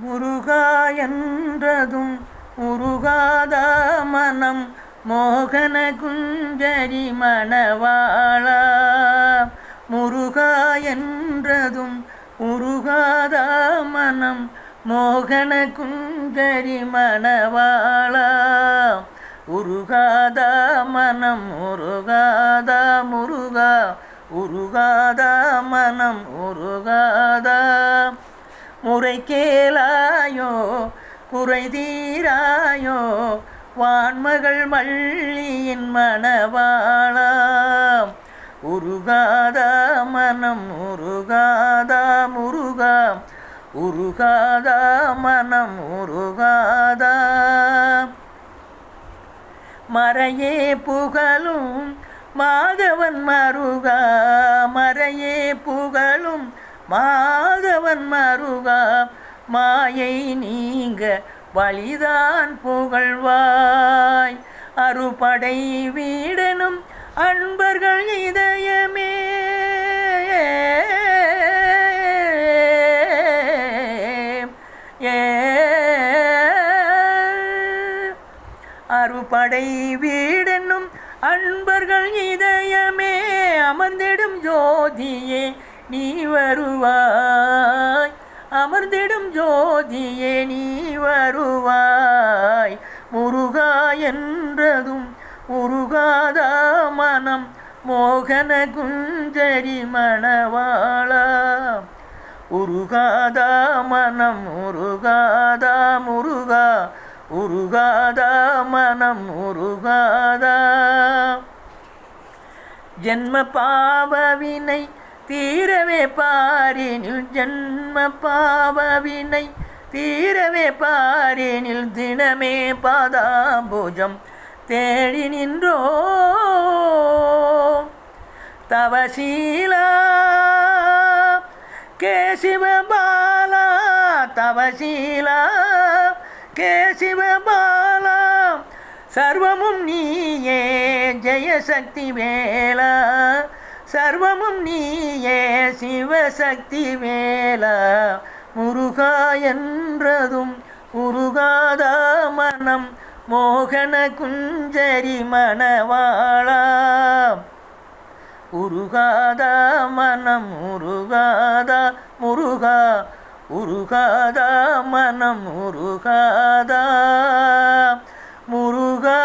முருகா என்றதும் உருகாத மனம் மோகன குஞ்சரி மணவாளா. முருகா என்றதும் உருகாத மனம் மோகன குஞ்சரி மணவாளா. உருகாத மனம் உருகாத முருகா, உருகாத மனம் உருகாத. முறை கேளாயோ குறை தீராயோ வான்மகள் மல்லியின் மணவாளா. உருகாத மனம் உருகாத முருகா, உருகாத மனம் உருகாத. மறையே புகழும் மாதவன் மருகா, மறையே புகழும் மாதவன் மருகா. மாயை நீங்க வழிதான் புகழ்வாய், அறுபடை வீடனும் அன்பர்கள் இதயமே. அறுபடை வீடென்னும் அன்பர்கள் இதயமே. அமர்ந்திடும் ஜோதியே நீ வருவாய், அமர்ந்திடும் ஜோதியே நீ வருவாய். முருகா என்றதும் உருகாத மனம் மோகன குஞ்சரி மணவாளா. உருகாத மனம் உருகாத முருகா, உருகாத மனம் உருகாத. ஜென்ம பாவவினை தீரவே பாரினில், ஜென்ம பாவவினை தீரவே பாரினில். தினமே பாதாம்புஜம் தேடி நின்றோ தவசீலா கேசிவபாலா. தவசீலா கேசிவபாலா. சர்வமும் நீயே ஜெயசக்தி வேலா, சர்வமும் நீயே சிவசக்தி வேலா. முருகா என்றதும் உருகாத மனம் மோகன குஞ்சரி மணவாளா. உருகாத மனம் உருகாத முருகா, உருகாத மனம் உருகாத முருகா.